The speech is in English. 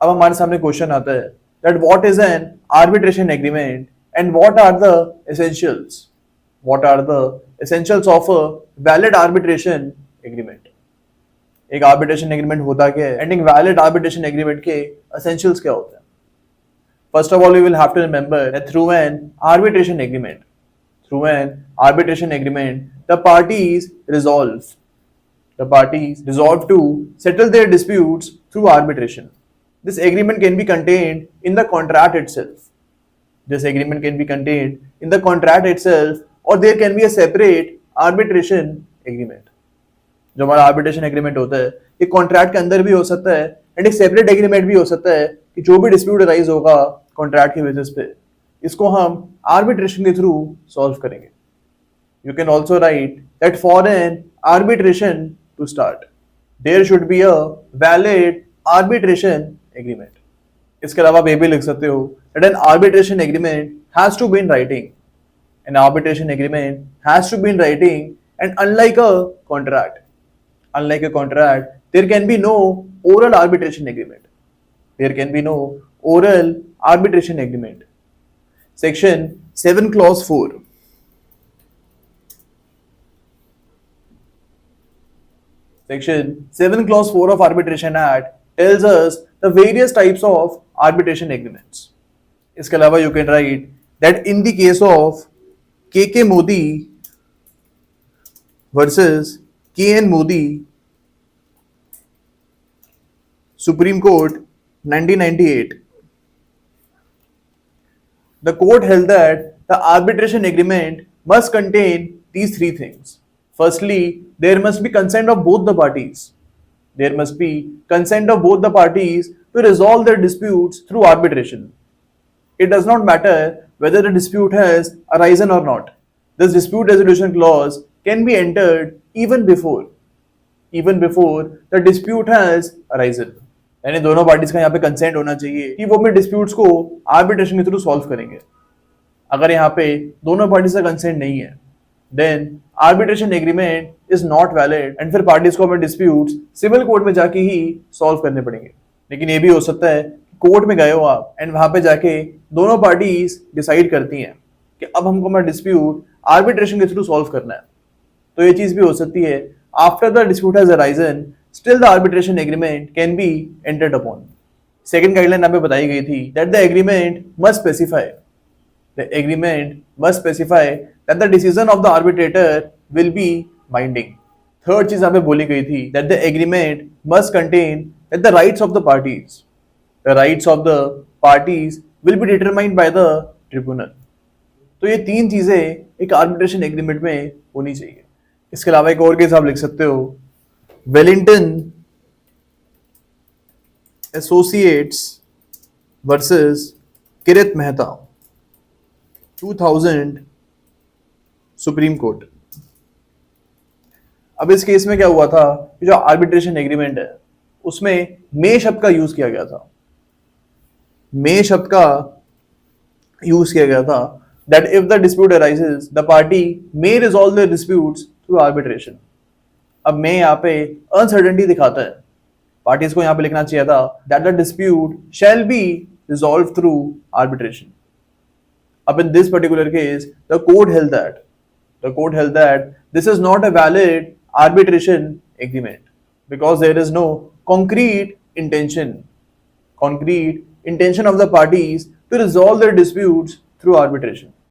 अब हमारे सामने क्वेश्चन आता है that what is an arbitration agreement and what are the essentials? What are the essentials of a valid arbitration agreement? एक arbitration agreement होता क्या है? And एक valid arbitration agreement के essentials क्या होते हैं? First of all, we will have to remember that through an arbitration agreement, the parties resolve to settle their disputes through arbitration. This agreement can be contained in the contract itself. Or there can be a separate arbitration agreement. जो हमारा arbitration agreement होता है ये contract के अंदर भी हो सकता है एंड एक सेपरेट एग्रीमेंट भी हो सकता है कि जो भी डिस्प्यूट अराइज होगा कॉन्ट्रैक्ट के बेसिस पे इसको हम आर्बिट्रेशन के थ्रू सॉल्व करेंगे. You can also write that for an arbitration to start, there should be a valid arbitration agreement. इसके अलावा आप ये भी लिख सकते हो that an arbitration agreement has to be in writing. An arbitration agreement has to be in writing, and unlike a contract, there can be no oral arbitration agreement. Section 7 clause 4. Section 7 clause 4 of Arbitration Act tells us the various types of arbitration agreements. इसके अलावा you can write that in the case of KK Modi versus KN Modi, Supreme Court 1998, the court held that the arbitration agreement must contain these three things. Firstly, there must be consent of both the parties. To resolve their disputes through arbitration. It does not matter whether the dispute has arisen or not. This dispute resolution clause can be entered even before the dispute has arisen. यानी दोनों parties का यहाँ पे consent होना चाहिए कि वो अपने डिस्प्यूट्स को आर्बिट्रेशन के थ्रू सॉल्व करेंगे. अगर यहाँ पे दोनों पार्टीज का कंसेंट नहीं है then arbitration agreement is not valid and फिर पार्टीज को अपने डिस्प्यूट्स सिविल कोर्ट में जाके ही सॉल्व करने पड़ेंगे. लेकिन ये भी हो सकता है कोर्ट में गए हो आप एंड वहां पे जाके दोनों पार्टीज डिसाइड करती हैं कि अब हमको हमारा डिस्प्यूट आर्बिट्रेशन के थ्रू सॉल्व करना है. तो ये चीज भी हो सकती है after the dispute has arisen still the arbitration agreement can be entered upon. Second guideline यहाँ पे बताई गई थी that the agreement must specify that the decision of the arbitrator will be binding. Third चीज यहाँ पे बोली गई थी that the agreement must contain that the rights of the parties will be determined by the tribunal. तो ये तीन चीजें एक आर्बिट्रेशन एग्रीमेंट में होनी चाहिए. इसके अलावा एक और केस आप लिख सकते हो वेलिंगटन एसोसिएट्स वर्सेस किरत मेहता 2000 सुप्रीम कोर्ट. अब इस केस में क्या हुआ था कि जो आर्बिट्रेशन एग्रीमेंट है उसमें मे शब्द का यूज किया गया था that if the dispute arises the party may resolve their disputes through arbitration. अब मे यहाँ पे अनसर्टेनिटी दिखाता है. पार्टीज को यहाँ पे लिखना चाहिए था that the dispute shall be resolve through arbitration. अब in this particular case the court held that this is not a valid arbitration agreement because there is no concrete intention of the parties to resolve their disputes through arbitration.